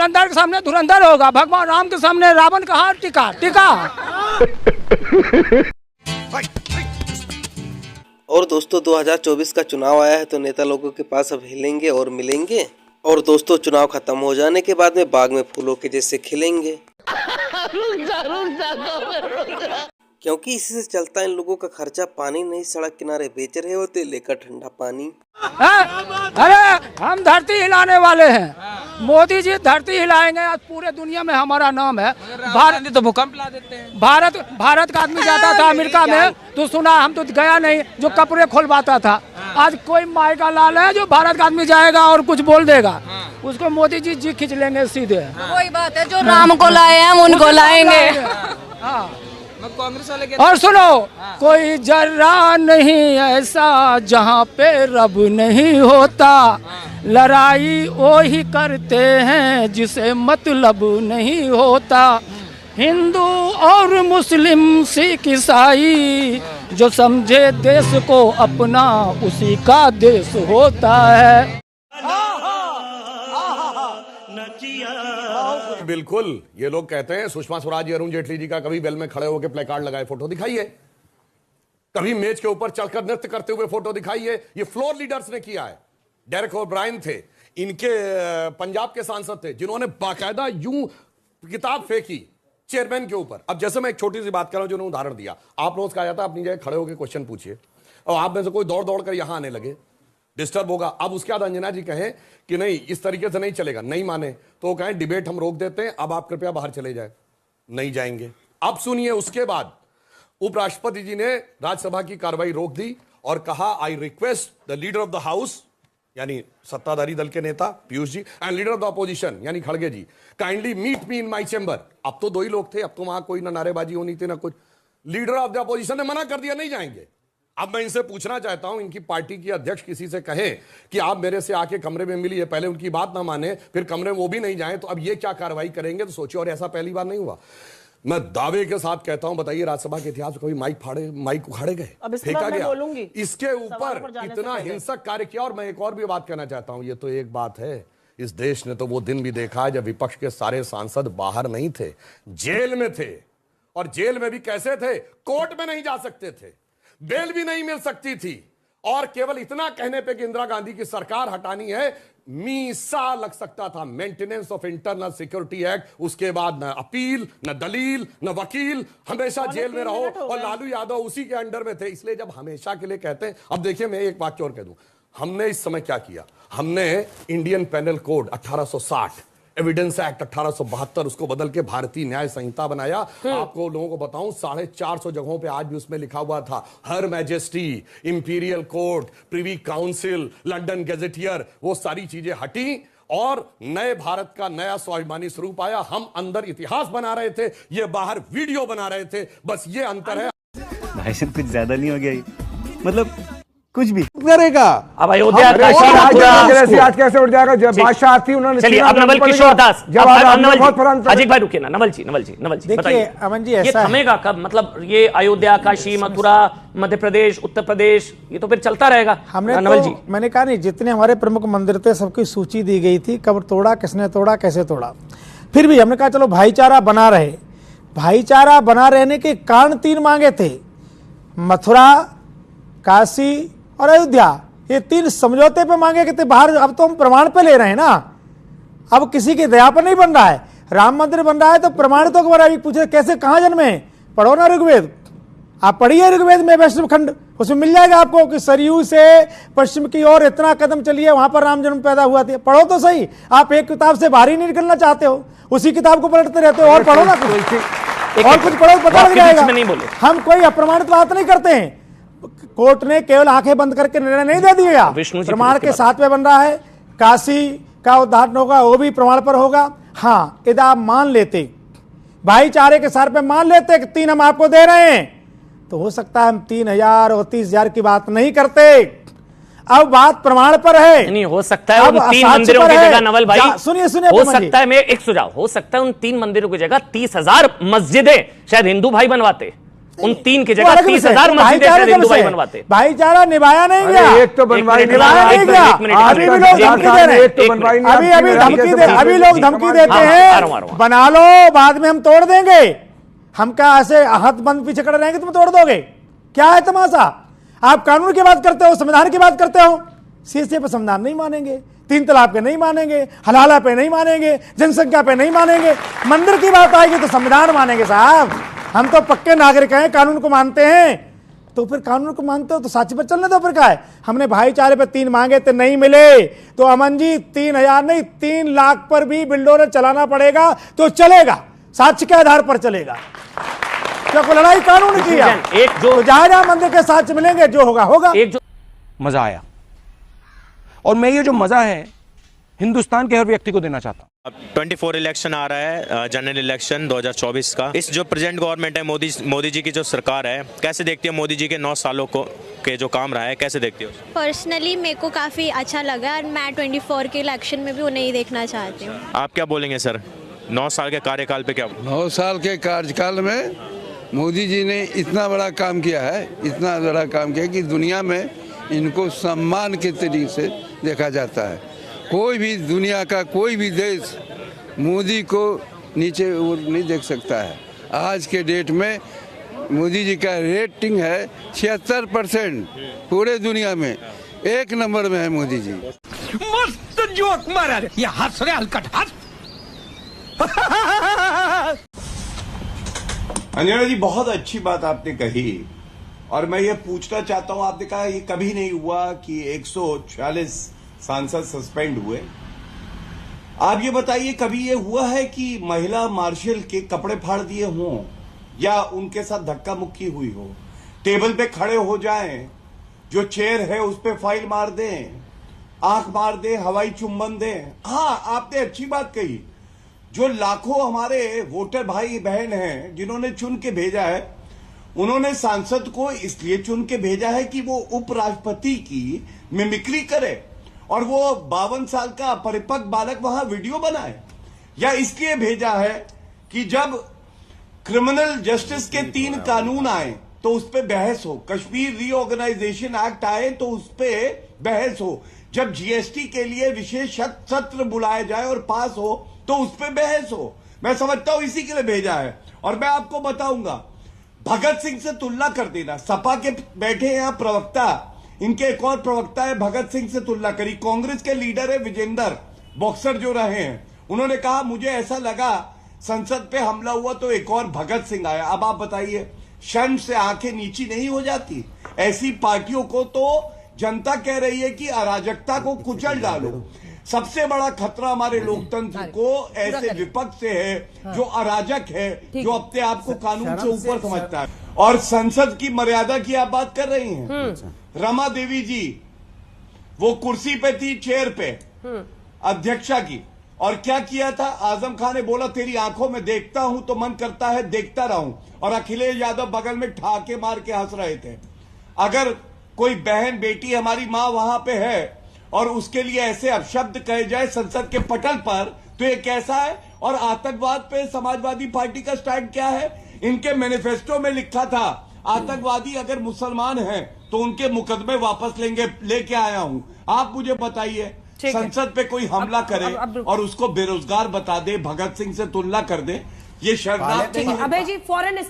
धुरंधर के सामने धुरंधर होगा, भगवान राम के सामने रावण कहाँ टिका टिका। और दोस्तों 2024 का चुनाव आया है तो नेता लोगों के पास अब हिलेंगे और मिलेंगे। और दोस्तों चुनाव खत्म हो जाने के बाद में बाग में फूलों के जैसे खिलेंगे। क्योंकि इसी से चलता इन लोगों का खर्चा पानी नहीं, सड़क किनारे बेच रहे होते लेकर ठंडा पानी। अरे हम धरती हिलाने वाले हैं, मोदी जी धरती हिलाएंगे। आज पूरे दुनिया में हमारा नाम है। भारत तो भूकंप ला देते हैं। भारत का आदमी जाता था अमेरिका में तो सुना, हम तो गया नहीं, जो कपड़े खोलवाता था। आज कोई माई का लाल है जो भारत का आदमी जाएगा और कुछ बोल देगा, उसको मोदी जी खींच लेंगे सीधे। वही बात है, जो राम को लाए हम उनको लाएंगे। हाँ कांग्रेस वाले और सुनो, कोई जर्रा नहीं ऐसा जहाँ पे रब नहीं होता, लड़ाई वो ही करते हैं जिसे मतलब नहीं होता। हिंदू और मुस्लिम सिख ईसाई जो समझे देश को अपना उसी का देश होता है। बिल्कुल, ये लोग कहते हैं सुषमा स्वराज अरुण जेटली जी का कभी बेल में खड़े होकर प्ले कार्ड लगाए फोटो दिखाइए, कभी मेज के ऊपर चलकर नृत्य करते हुए फोटो दिखाइए। ये फ्लोर लीडर्स ने किया है। डेरेक ओब्रायन थे, इनके पंजाब के सांसद थे जिन्होंने बाकायदा यूं किताब फेंकी चेयरमैन के ऊपर। अब जैसे मैं एक छोटी सी बात कर रहा हूं, जिन्होंने उदाहरण दिया, आप रोज कहा जाता अपनी जगह खड़े होकर क्वेश्चन पूछिए, और आप में से कोई दौड़ दौड़ कर यहां आने लगे, डिस्टर्ब होगा। अब उसके बाद अंजना जी कहें कि नहीं इस तरीके से नहीं चलेगा, नहीं माने तो कहें डिबेट हम रोक देते हैं, अब आप कृपया बाहर चले जाए, नहीं जाएंगे। अब सुनिए, उसके बाद उपराष्ट्रपति जी ने राज्यसभा की कार्रवाई रोक दी और कहा I request the leader of the house, यानी सत्ताधारी दल के नेता Piyush ji, and leader of the opposition यानी खड़गे ji, kindly meet me in my chamber. अब तो दो ही लोग थे, अब तो वहां कोई ना नारेबाजी होनी थी ना कुछ। लीडर ऑफ द अपोजिशन ने मना कर दिया, नहीं जाएंगे। अब मैं इनसे पूछना चाहता हूं, इनकी पार्टी की अध्यक्ष किसी से कहे कि आप मेरे से आके कमरे में मिलिए, पहले उनकी बात ना माने, फिर कमरे में वो भी नहीं जाए, तो अब ये क्या कार्रवाई करेंगे? तो सोचिए, और ऐसा पहली बार नहीं हुआ। मैं दावे के साथ कहता हूं, बताइए राज्यसभा के इतिहास में कभी माइक उखाड़े गए, फेंका गया? इसके ऊपर इतना हिंसक कार्य किया। और मैं एक और भी बात कहना चाहता हूं, ये तो एक बात है, इस देश ने तो वो दिन भी देखा है जब विपक्ष के सारे सांसद बाहर नहीं थे, जेल में थे। और जेल में भी कैसे थे? कोर्ट में नहीं जा सकते थे, बेल भी नहीं मिल सकती थी, और केवल इतना कहने पे कि इंदिरा गांधी की सरकार हटानी है, मीसा लग सकता था, maintenance of internal security act. उसके बाद न अपील, न दलील, न वकील, हमेशा जेल में रहो। और लालू यादव उसी के अंडर में थे। इसलिए जब हमेशा के लिए कहते हैं, अब देखिए मैं एक वाक्य और कह दूं, हमने इस समय क्या किया, हमने Indian penal code 1860, evidence act 1872, उसको बदल के भारतीय न्याय संहिता बनाया। आपको लोगों को बताऊं, 450 जगहों पे आज भी उसमें लिखा हुआ था her majesty, imperial court, privy council, London gazetteer, वो सारी चीजें हटी और नए भारत का नया स्वाभिमानी स्वरूप आया। हम अंदर इतिहास बना रहे थे, ये बाहर वीडियो बना रहे थे, बस ये अंतर है। भाई साहब कुछ ज्यादा नहीं हो गया, मतलब कुछ भी करेगा। अब अयोध्या का आज कैसे उठ जाएगा? जब बादशाह थी उन्होंने, चलिए अब नवल किशोर दास, अजीत भाई रुकिए ना, नवल जी देखिए अमन जी, ये थमेगा कब? मतलब ये अयोध्या, काशी, मथुरा, मध्य प्रदेश, उत्तर प्रदेश, ये तो फिर चलता रहेगा। नवल जी, मैंने कहा नहीं, जितने हमारे प्रमुख मंदिर थे सबकी सूची दी गई थी, कब तोड़ा, किसने तोड़ा, कैसे तोड़ा। फिर भी हमने कहा चलो भाईचारा बना रहे। भाईचारा बना रहने के कारण 3 मांगे थे, मथुरा, काशी और अयोध्या, ये 3 समझौते पे मांगे गए थे बाहर। अब तो हम प्रमाण पे ले रहे हैं ना, अब किसी की दया पर नहीं बन रहा है। राम मंदिर बन रहा है तो प्रमाणितों के बारे में पूछे, कैसे, कहां जन्मे? पढ़ो ना ऋग्वेद, आप पढ़िए ऋग्वेद में वैष्णव खंड, उसमें मिल जाएगा आपको कि सरयू से पश्चिम की ओर इतना कदम चलिए, वहां पर राम जन्म पैदा हुआ था। पढ़ो तो सही, आप एक किताब से बाहर ही नहीं निकलना चाहते हो, उसी किताब को पलटते रहते हो। और पढ़ो ना कुछ, और कुछ पढ़ो, पता लग जाएगा। हम कोई अप्रमाणित बात नहीं करते हैं। कोर्ट ने केवल आंखें बंद करके निर्णय नहीं दे दिया, प्रमाण के साथ में बन रहा है। काशी का उद्घाटन होगा, वो भी प्रमाण पर होगा। हाँ, यदि आप मान लेते, भाईचारे के सार पे मान लेते कि 3 हम आपको दे रहे हैं, तो हो सकता है हम 3000 और 30,000 की बात नहीं करते। अब बात प्रमाण पर है। नहीं हो सकता है उन 3 मंदिरों की जगह, नवल भाई सुनिए हो सकता है, मैं एक सुझाव, हो सकता है उन 3 मंदिरों की जगह 30,000 मस्जिदें शायद हिंदू भाई बनवाते। उन 3 की वो जगह अलग विषय है। 30,000 मस्जिदें भाईचारा शायद का हिंदू भाई विषय है। बनवाते। भाईचारा निभाया नहीं गया, एक तो बनवाई निभाया नहीं गया। अभी भी लोग धमकी दे रहे हैं, अभी धमकी दे, अभी लोग धमकी देते हैं, बना लो बाद में हम तोड़ देंगे। हम क्या ऐसे हाथ बंद पीछे खड़े रहेंगे, तुम तोड़ दोगे? क्या है तमाशा? आप कानून की बात करते हो, संविधान की बात करते हो, सीएए पे संविधान नहीं मानेंगे, 3 तलाक पे नहीं मानेंगे, हलाला पे नहीं मानेंगे, जनसंख्या पे नहीं मानेंगे, मंदिर की बात आएगी तो संविधान मानेंगे। साहब हम तो पक्के नागरिक हैं, कानून को मानते हैं। तो फिर कानून को मानते हो तो साक्षी पर चलने दो। फिर क्या है? हमने भाईचारे पे 3 मांगे थे, नहीं मिले, तो अमन जी 3,000 नहीं 3 लाख पर भी बिल्डोजर चलाना पड़ेगा तो चलेगा, साक्ष्य के आधार पर चलेगा। क्या कोई लड़ाई कानून की है? एक जो तो जहां मंदिर के साक्ष्य मिलेंगे, जो होगा होगा। एक जो मजा आया, और मैं ये जो मजा है हिंदुस्तान के हर व्यक्ति को देना चाहता हूं। अब 24 इलेक्शन आ रहा है, जनरल इलेक्शन 2024 का। इस जो प्रेजेंट गवर्नमेंट है, मोदी जी की जो सरकार है, कैसे देखती है मोदी जी के 9 सालों को के जो काम रहा है, कैसे देखती हो? पर्सनली मेरे को काफ़ी अच्छा लगा और मैं 24 के इलेक्शन में भी उन्हें ही देखना चाहती हूँ। आप क्या बोलेंगे सर, 9 साल के कार्यकाल पे? क्या 9 साल के कार्यकाल में मोदी जी ने इतना बड़ा काम किया है, इतना बड़ा काम किया कि दुनिया में इनको सम्मान के तरीके से देखा जाता है। कोई भी दुनिया का कोई भी देश मोदी को नीचे नहीं देख सकता है। आज के डेट में मोदी जी का रेटिंग है 76%, पूरे दुनिया में 1 नंबर में है मोदी जी। मस्त जोक मारा रे, ये हंस रहे हलकट हंस। अंजना जी बहुत अच्छी बात आपने कही, और मैं ये पूछना चाहता हूं, आपने कहा ये कभी नहीं हुआ कि 146 सांसद सस्पेंड हुए। आप ये बताइए कभी ये हुआ है कि महिला मार्शल के कपड़े फाड़ दिए हों या उनके साथ धक्का मुक्की हुई हो? टेबल पे खड़े हो जाएं, जो चेयर है उस पे फाइल मार दें, आंख मार दें, हवाई चुंबन दें। हाँ, आपने अच्छी बात कही, जो लाखों हमारे वोटर भाई बहन हैं जिन्होंने चुन के भेजा है, उन्होंने सांसद को इसलिए चुन के भेजा है कि वो उपराष्ट्रपति की मिमिक्री करे और वो 52 साल का परिपक्व बालक वहां वीडियो बनाए, या इसलिए भेजा है कि जब क्रिमिनल जस्टिस के 3 कानून आए तो उस पर बहस हो, कश्मीर रीऑर्गेनाइजेशन एक्ट आए तो उस पर बहस हो, जब जीएसटी के लिए विशेष सत्र बुलाया जाए और पास हो तो उस पर बहस हो। मैं समझता हूं इसी के लिए भेजा है। और मैं आपको बताऊंगा, भगत सिंह से तुलना कर देना, सपा के बैठे यहां प्रवक्ता, इनके एक और प्रवक्ता है, भगत सिंह से तुलना करी। कांग्रेस के लीडर है विजेंदर, बॉक्सर जो रहे हैं, उन्होंने कहा मुझे ऐसा लगा संसद पे हमला हुआ तो एक और भगत सिंह आया। अब आप बताइए, शर्म से आंखें नीची नहीं हो जाती? ऐसी पार्टियों को तो जनता कह रही है कि अराजकता को कुचल डालो। सबसे बड़ा खतरा हमारे लोकतंत्र को ऐसे विपक्ष से है जो अराजक है, जो अपने आप को कानून से ऊपर समझता है। और संसद की मर्यादा की आप बात कर रही हैं, रमा देवी जी वो कुर्सी पे थी, चेयर पे, अध्यक्षा की, और क्या किया था? आजम खान ने बोला तेरी आंखों में देखता हूं तो मन करता है देखता रहूं, और अखिलेश यादव बगल में ठाके मार के हंस रहे थे। अगर कोई बहन बेटी हमारी मां वहां पे है और उसके लिए ऐसे अपशब्द कहे जाए संसद के पटल पर, तो ये कैसा है? और आतंकवाद पे समाजवादी पार्टी का स्टैंड क्या है? इनके मैनिफेस्टो में लिखा था आतंकवादी अगर मुसलमान हैं तो उनके मुकदमे वापस लेके आया हूं। आप मुझे बताइए, संसद पे कोई हमला करे और उसको बेरोजगार बता दे, भगत सिंह से तुलना कर दे, ये शर्मनाक नहीं है? अभय जी फौरन इसके